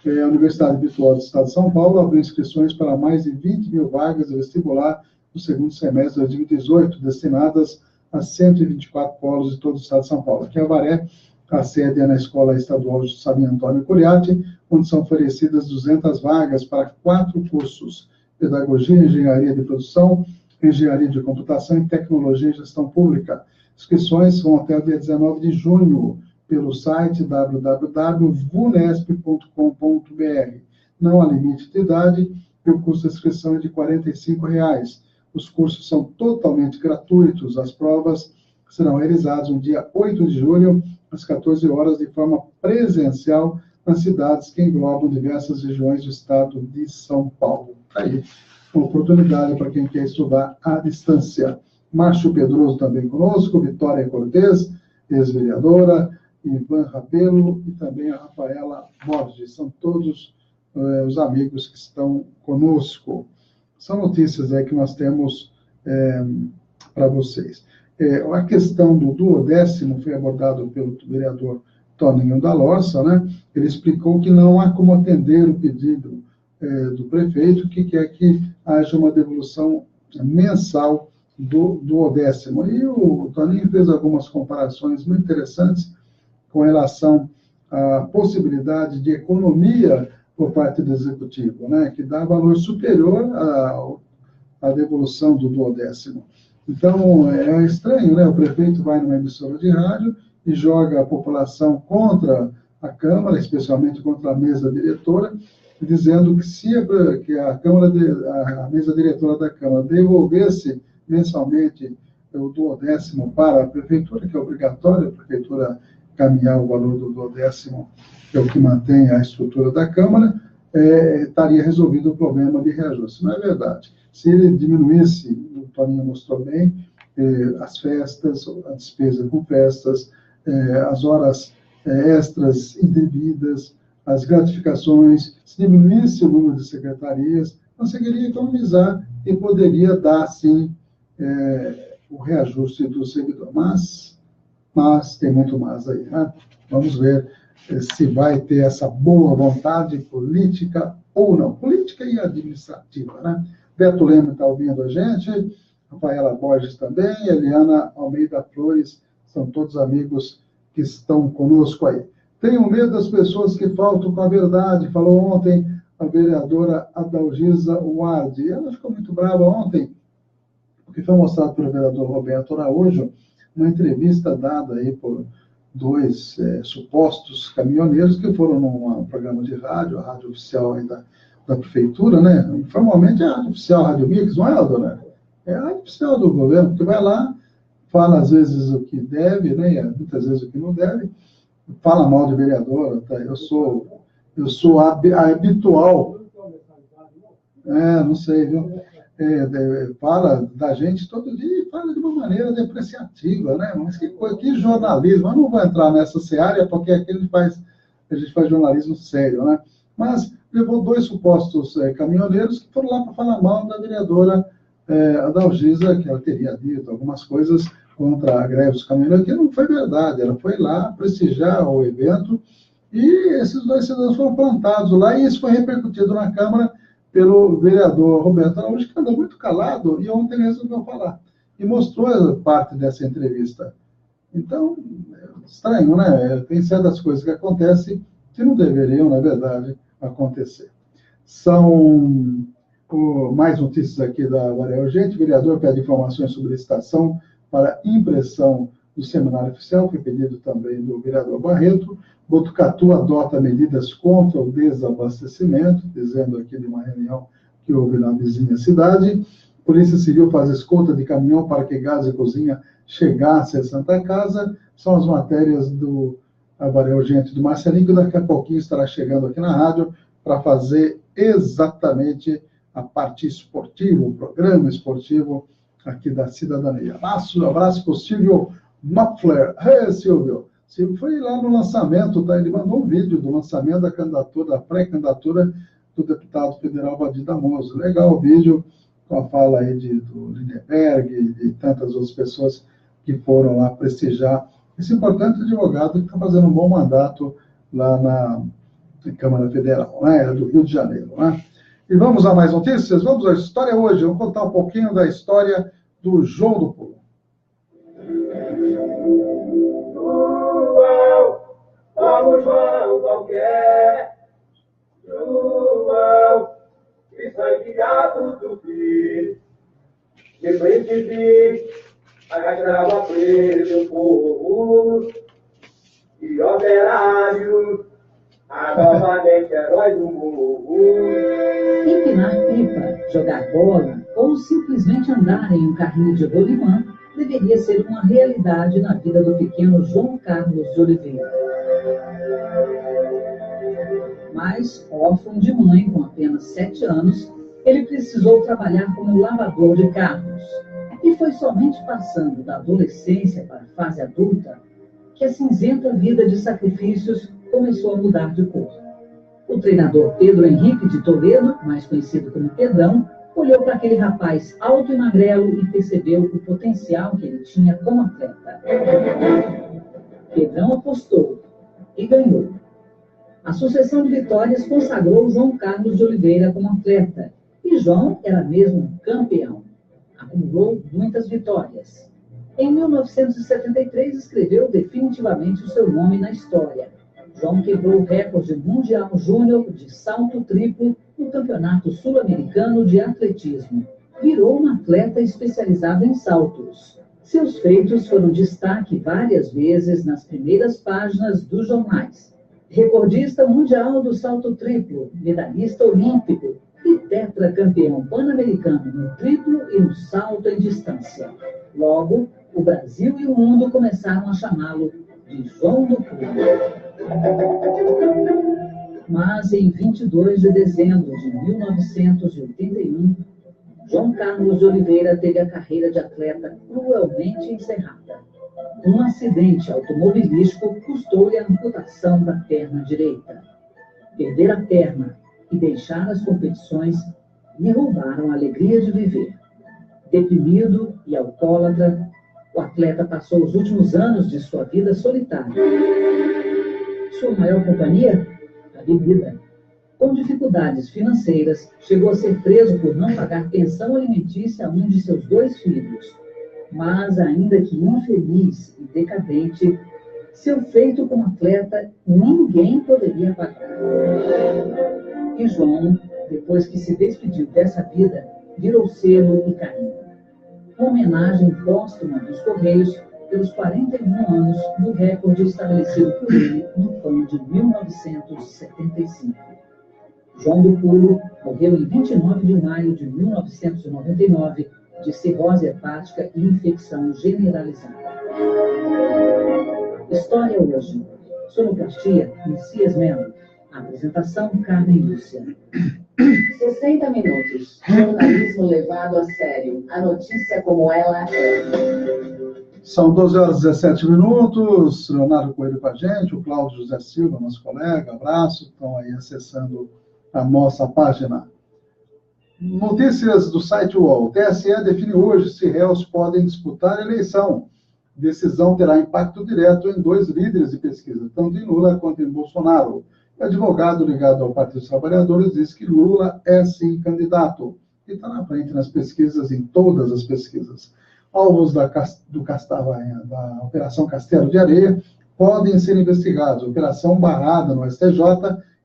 A Universidade Virtuosa do Estado de São Paulo abriu inscrições para mais de 20 mil vagas de vestibular no segundo semestre de 2018, destinadas a 124 polos de todo o Estado de São Paulo. Aqui em Avaré, a sede é na Escola Estadual Sabino Antônio Curiati, onde são oferecidas 200 vagas para 4 cursos: Pedagogia, Engenharia de Produção, Engenharia de Computação e Tecnologia e Gestão Pública. Inscrições vão até o dia 19 de junho, pelo site www.vunesp.com.br. Não há limite de idade e o custo de inscrição é de R$ 45. Os cursos são totalmente gratuitos. As provas serão realizadas no dia 8 de julho, às 14 horas, de forma presencial, nas cidades que englobam diversas regiões do estado de São Paulo. Aí, uma oportunidade para quem quer estudar à distância. Márcio Pedroso também conosco, Vitória Cortez, ex-vereadora, Ivan Rabelo e também a Rafaela Borges. São todos os amigos que estão conosco. São notícias aí que nós temos para vocês. A questão do duodécimo foi abordado pelo vereador Toninho da Lossa, né? Ele explicou que não há como atender o pedido do prefeito, que quer que haja uma devolução mensal do duodécimo. E o Toninho fez algumas comparações muito interessantes com relação à possibilidade de economia por parte do executivo, né? Que dá valor superior à devolução do duodécimo. Então, é estranho, né? O prefeito vai numa emissora de rádio e joga a população contra a Câmara, especialmente contra a mesa diretora, dizendo que se a mesa diretora da Câmara devolvesse mensalmente o duodécimo para a Prefeitura, que é obrigatório a Prefeitura caminhar o valor do duodécimo, que é o que mantém a estrutura da Câmara, estaria resolvido o problema de reajuste. Não é verdade. Se ele diminuísse, o Toninho mostrou bem, as festas, a despesa com festas, as horas extras indevidas, as gratificações, se diminuísse o número de secretarias, conseguiria economizar e poderia dar, sim, o reajuste do servidor. Mas tem muito mais aí, né? Vamos ver se vai ter essa boa vontade política ou não. Política e administrativa, né? Beto Leme está ouvindo a gente, Rafaela Borges também, Eliana Almeida Flores, são todos amigos que estão conosco aí. Tenho medo das pessoas que faltam com a verdade, falou ontem a vereadora Adalgisa Ward. Ela ficou muito brava ontem, porque foi mostrado pelo vereador Roberto Araújo, uma entrevista dada aí por 2 supostos caminhoneiros que foram num programa de rádio, a rádio oficial aí da prefeitura, né? Informalmente é a rádio oficial, a Rádio Mix, não é, dona? É a rádio oficial do governo, que vai lá, fala às vezes o que deve, né? E muitas vezes o que não deve, fala mal de vereadora, tá? Eu sou habitual, não sei, viu? Fala da gente todo dia e fala de uma maneira depreciativa, né? Mas que jornalismo, eu não vou entrar nessa seara, porque aqui a gente faz jornalismo sério, né? Mas levou 2 supostos caminhoneiros que foram lá para falar mal da vereadora Adalgisa, que ela teria dito algumas coisas contra a greve dos caminhoneiros, que não foi verdade. Ela foi lá prestigiar o evento e esses 2 cidadãos foram plantados lá, e isso foi repercutido na Câmara pelo vereador Roberto Araújo, que andou muito calado, e ontem ele resolveu falar. E mostrou parte dessa entrevista. Então, estranho, né? Tem certas coisas que acontecem que não deveriam, na verdade, acontecer. São mais notícias aqui da Avaré Urgente. O vereador pede informações sobre licitação para impressão do seminário oficial, foi pedido também do vereador Barreto. Botucatu adota medidas contra o desabastecimento, dizendo aqui de uma reunião que houve na vizinha cidade. Polícia Civil faz escolta de caminhão para que gás e cozinha chegasse a Santa Casa. São as matérias do Avaré Urgente do Marcelinho, que daqui a pouquinho estará chegando aqui na rádio para fazer exatamente a parte esportiva, o programa esportivo aqui da cidadania. Abraço para o Silvio Knopfler. Silvio. Silvio foi lá no lançamento, tá? Ele mandou um vídeo do lançamento da candidatura, da pré-candidatura do deputado federal Valdir Damoso. Legal o vídeo, com a fala aí do Lindenberg e de tantas outras pessoas que foram lá prestigiar esse importante advogado que está fazendo um bom mandato lá Câmara Federal, né? Do Rio de Janeiro, né? E vamos a mais notícias? Vamos à história hoje. Vamos contar um pouquinho da história do João do Pulo. Vamos, João qualquer, João, que sangue gato do filho, de frente vi, agastrava preso o povo, e operário, novamente herói do morro. Empinar pipa, jogar bola ou simplesmente andar em um carrinho de rolimã deveria ser uma realidade na vida do pequeno João Carlos de Oliveira. Mas, órfão de mãe com apenas 7 anos, ele precisou trabalhar como lavador de carros. E foi somente passando da adolescência para a fase adulta que a cinzenta vida de sacrifícios começou a mudar de cor. O treinador Pedro Henrique de Toledo, mais conhecido como Pedrão, olhou para aquele rapaz alto e magrelo e percebeu o potencial que ele tinha como atleta. Pedrão apostou e ganhou. A sucessão de vitórias consagrou João Carlos de Oliveira como atleta, e João era mesmo um campeão. Acumulou muitas vitórias. Em 1973, escreveu definitivamente o seu nome na história. João quebrou o recorde mundial júnior de salto triplo no Campeonato Sul-Americano de Atletismo. Virou um atleta especializado em saltos. Seus feitos foram destaque várias vezes nas primeiras páginas dos jornais. Recordista mundial do salto triplo, medalhista olímpico e tetracampeão pan-americano no triplo e no salto em distância. Logo, o Brasil e o mundo começaram a chamá-lo de João do Pulo. Mas em 22 de dezembro de 1981, João Carlos de Oliveira teve a carreira de atleta cruelmente encerrada. Um acidente automobilístico custou-lhe a amputação da perna direita. Perder a perna e deixar as competições lhe roubaram a alegria de viver. Deprimido e alcoólatra, o atleta passou os últimos anos de sua vida solitária. Sua maior companhia? A bebida. Com dificuldades financeiras, chegou a ser preso por não pagar pensão alimentícia a um de seus 2 filhos. Mas, ainda que infeliz e decadente, seu feito como atleta ninguém poderia apagar. E João, depois que se despediu dessa vida, virou selo e carinho. Uma homenagem póstuma dos Correios pelos 41 anos do recorde estabelecido por ele no PAN de 1975. João do Pulo morreu em 29 de maio de 1999 de cirrose hepática e infecção generalizada. História hoje. Sonoplastia, Messias Melo. Apresentação, Carmen Lúcia. 60 minutos. Jornalismo levado a sério. A notícia como ela é. São 12 horas e 17 minutos. Leonardo Coelho com a gente, o Cláudio José Silva, nosso colega, abraço. Estão aí acessando a nossa página. Notícias do site UOL. O TSE define hoje se réus podem disputar a eleição. Decisão terá impacto direto em 2 líderes de pesquisa, tanto em Lula quanto em Bolsonaro. O advogado ligado ao Partido dos Trabalhadores diz que Lula é sim candidato. E está na frente nas pesquisas, em todas as pesquisas. Alvos da Operação Castelo de Areia podem ser investigados. Operação barrada no STJ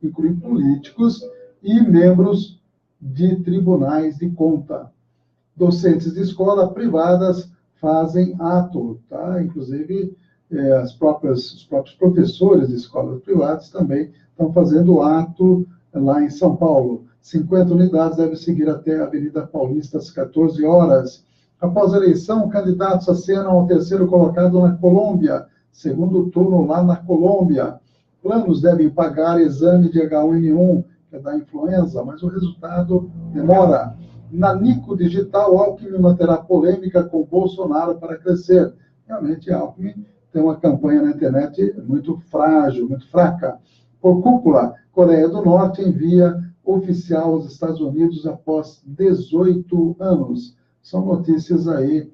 inclui políticos e membros de tribunais de conta. Docentes de escola privadas fazem ato, tá? Inclusive, os próprios professores de escolas privadas também estão fazendo ato lá em São Paulo. 50 unidades devem seguir até a Avenida Paulista às 14 horas. Após a eleição, candidatos acenam ao terceiro colocado na Colômbia, segundo turno lá na Colômbia. Planos devem pagar exame de H1N1, que é da influenza, mas o resultado demora. Na Nico Digital, Alckmin manterá polêmica com Bolsonaro para crescer. Realmente, Alckmin tem uma campanha na internet muito frágil, muito fraca. Por cúpula, Coreia do Norte envia oficial aos Estados Unidos após 18 anos. São notícias aí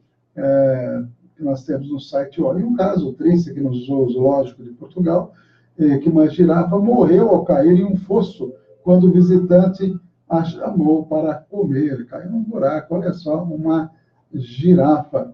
que nós temos no site UOL. E um caso triste aqui no Zoológico de Portugal que uma girafa morreu ao cair em um fosso quando o visitante a chamou para comer. Caiu num buraco, olha só, uma girafa.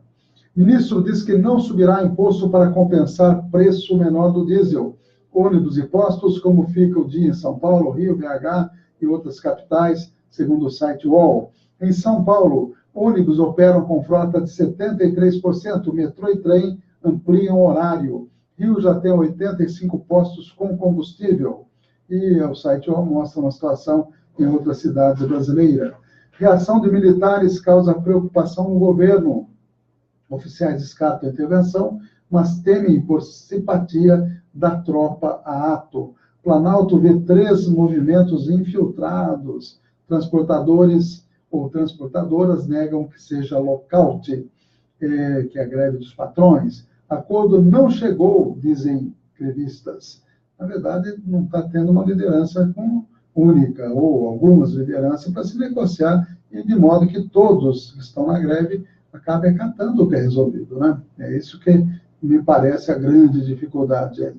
Ministro diz que não subirá imposto para compensar preço menor do diesel. Ônibus e postos, como fica o dia em São Paulo, Rio, BH e outras capitais, segundo o site UOL. Em São Paulo, ônibus operam com frota de 73%, metrô e trem ampliam o horário. Rio já tem 85 postos com combustível. E o site UOL mostra uma situação em outras cidades brasileiras. Reação de militares causa preocupação no governo. Oficiais descartam a intervenção, mas temem por simpatia da tropa a ato. Planalto vê 3 movimentos infiltrados. Transportadores ou transportadoras negam que seja lockout, que é a greve dos patrões. Acordo não chegou, dizem grevistas. Na verdade, não está tendo uma liderança única, ou algumas lideranças, para se negociar, e de modo que todos que estão na greve acabem acatando o que é resolvido, né? É isso que me parece a grande dificuldade aí.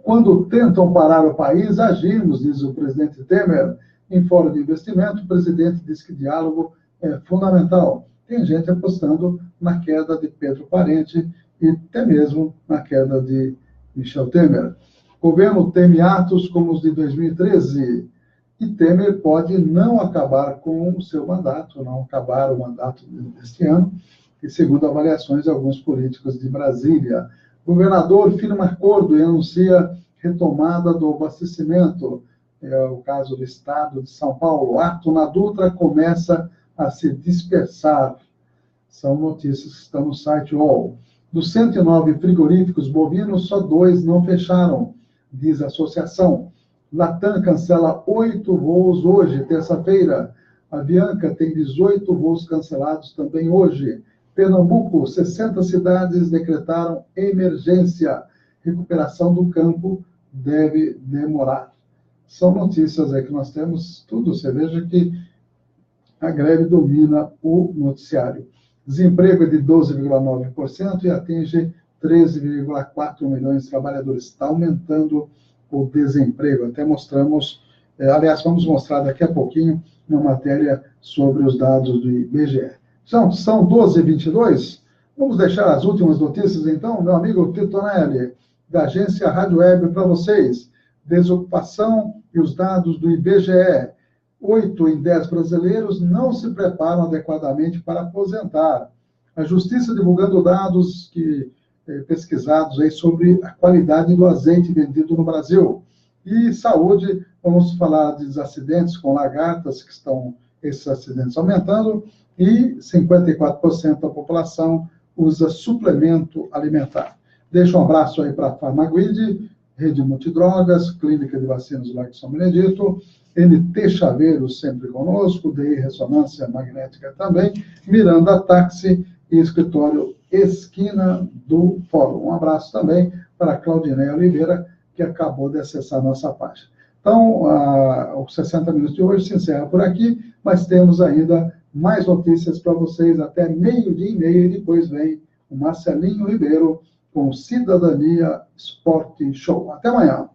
Quando tentam parar o país, agimos, diz o presidente Temer. Em fórum de investimento, o presidente diz que diálogo é fundamental. Tem gente apostando na queda de Pedro Parente e até mesmo na queda de Michel Temer. O governo teme atos como os de 2013 e Temer pode não acabar com o seu mandato, não acabar o mandato deste ano, e segundo avaliações de alguns políticos de Brasília. O governador firma acordo e anuncia retomada do abastecimento. É o caso do estado de São Paulo. Ato na Dutra começa a se dispersar. São notícias que estão no site UOL. Dos 109 frigoríficos bovinos, só 2 não fecharam, diz a associação. Latam cancela 8 voos hoje, terça-feira. A Avianca tem 18 voos cancelados também hoje. Pernambuco, 60 cidades decretaram emergência. Recuperação do campo deve demorar. São notícias aí que nós temos tudo. Você veja que a greve domina o noticiário. Desemprego é de 12,9% e atinge 13,4 milhões de trabalhadores. Está aumentando o desemprego. Até mostramos, aliás, vamos mostrar daqui a pouquinho uma matéria sobre os dados do IBGE. São 12h22. Vamos deixar as últimas notícias, então, meu amigo Titonelli, da agência Rádio Web, para vocês. Desocupação e os dados do IBGE. 8 em 10 brasileiros não se preparam adequadamente para aposentar. A Justiça divulgando dados pesquisados aí sobre a qualidade do azeite vendido no Brasil. E saúde, vamos falar de acidentes com lagartas, que estão esses acidentes aumentando, e 54% da população usa suplemento alimentar. Deixo um abraço aí para a Farmaguide, Rede Multidrogas, Clínica de Vacinas do Largo de São Benedito, NT Chaveiros sempre conosco, DI Ressonância Magnética também, Miranda Táxi e Escritório Esquina do Fórum. Um abraço também para a Claudineia Oliveira, que acabou de acessar a nossa página. Então, os 60 minutos de hoje se encerra por aqui, mas temos ainda mais notícias para vocês até 12h30, e depois vem o Marcelinho Ribeiro com Cidadania Esporte Show. Até amanhã.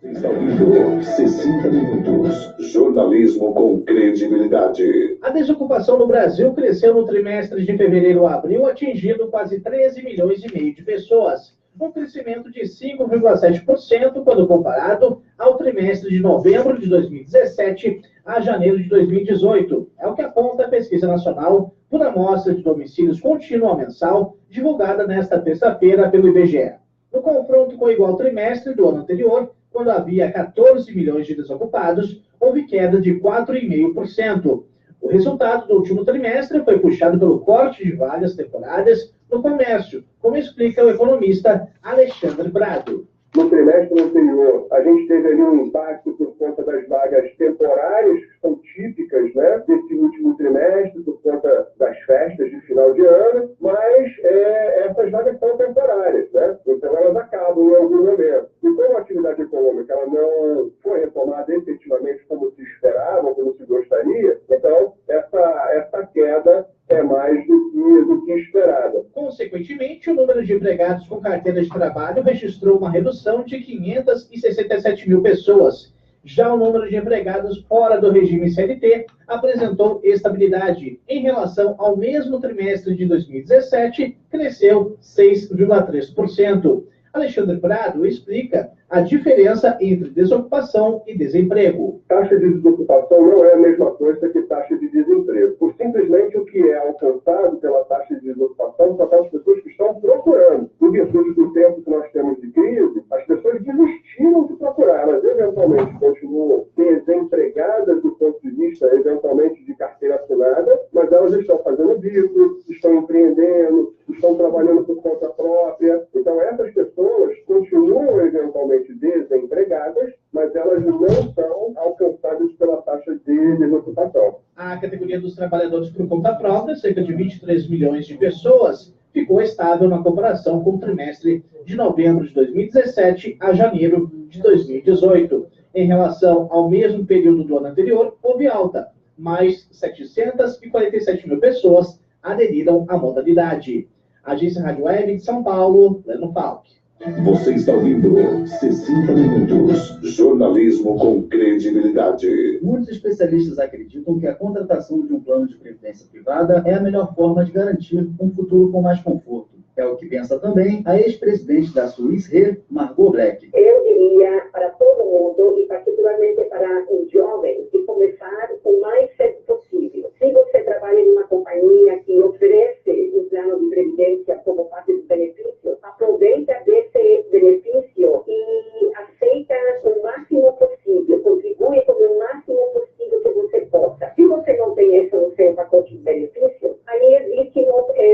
Está ouvindo 60 minutos. Jornalismo com credibilidade. A desocupação no Brasil cresceu no trimestre de fevereiro a abril, atingindo quase 13 milhões e meio de pessoas. Um crescimento de 5,7% quando comparado ao trimestre de novembro de 2017 a janeiro de 2018. É o que aponta a Pesquisa Nacional por Amostra de Domicílios Contínua Mensal, divulgada nesta terça-feira pelo IBGE. No confronto com o igual trimestre do ano anterior, quando havia 14 milhões de desocupados, houve queda de 4,5%. O resultado do último trimestre foi puxado pelo corte de vagas temporárias no comércio, como explica o economista Alexandre Brado. No trimestre anterior, a gente teve ali um impacto por conta das vagas temporárias, que são típicas, né, desse último trimestre, por conta das festas de final de ano, mas essas vagas são temporárias, né? Então elas acabam em algum momento. E como a atividade econômica ela não foi retomada efetivamente como se esperava, como se gostaria, então essa queda é mais do que esperada. Consequentemente, o número de empregados com carteira de trabalho registrou uma redução de 567 mil pessoas. Já o número de empregados fora do regime CLT apresentou estabilidade. Em relação ao mesmo trimestre de 2017, cresceu 6,3%. Alexandre Prado explica a diferença entre desocupação e desemprego. Taxa de desocupação não é a mesma coisa que taxa de desemprego. Por simplesmente o que é alcançado pela taxa de desocupação são aquelas pessoas que estão procurando. Em virtude do tempo que nós temos de crise, as pessoas desistiram de procurar. Elas eventualmente continuam desempregadas do ponto de vista, eventualmente, de carteira assinada, mas elas estão fazendo bico, estão empreendendo, estão trabalhando por conta própria. Então, essas pessoas continuam eventualmente desempregadas, mas elas não são alcançadas pela taxa de desocupação. A categoria dos trabalhadores por conta própria, cerca de 23 milhões de pessoas, ficou estável na comparação com o trimestre de novembro de 2017 a janeiro de 2018. Em relação ao mesmo período do ano anterior, houve alta. Mais 747 mil pessoas aderiram à modalidade. Agência Rádio Web de São Paulo, Leno Falck. Você está ouvindo 60 Minutos, jornalismo com credibilidade. Muitos especialistas acreditam que a contratação de um plano de previdência privada é a melhor forma de garantir um futuro com mais conforto. É o que pensa também a ex-presidente da Swiss Re, Margot Black. Eu diria para todo mundo, e particularmente para os jovens, de começar o mais cedo possível. Se você trabalha em uma companhia que oferece um plano de previdência como parte dos benefícios, aproveita desse benefício e aceita o máximo possível, contribui com o máximo possível que você possa. Se você não tem isso no seu pacote de benefícios, aí existe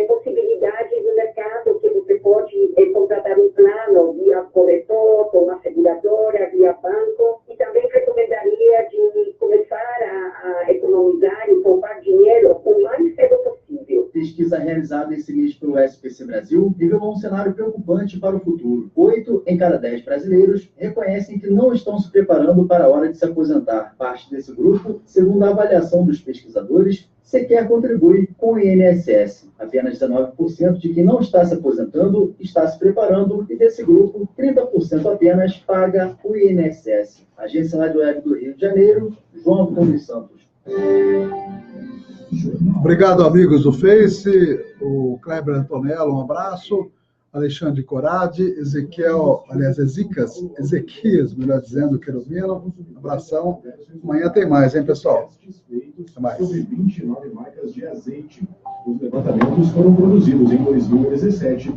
possibilidade do mercado que você pode contratar um plano via corretor, com uma seguradora, via banco, e também recomendaria de começar a economizar e poupar dinheiro o mais cedo possível. Pesquisa realizada esse mês pelo SPC Brasil revelou um cenário preocupante para o futuro. 8 em cada 10 brasileiros reconhecem que não estão se preparando para a hora de se aposentar. Parte desse grupo, segundo a avaliação dos pesquisadores, sequer contribui com o INSS. Apenas 19% de quem não está se aposentando está se preparando, e desse grupo, 30% apenas paga o INSS. Agência Rádio Web do Rio de Janeiro, João Vitor dos Santos. Obrigado, amigos do Face, o Kleber Antonello, um abraço, Alexandre Coradi, Ezequias, melhor dizendo, Querubino, um abração. Amanhã tem mais, hein, pessoal? Até mais. Sobre 29 marcas de azeite. Os levantamentos foram produzidos em 2017.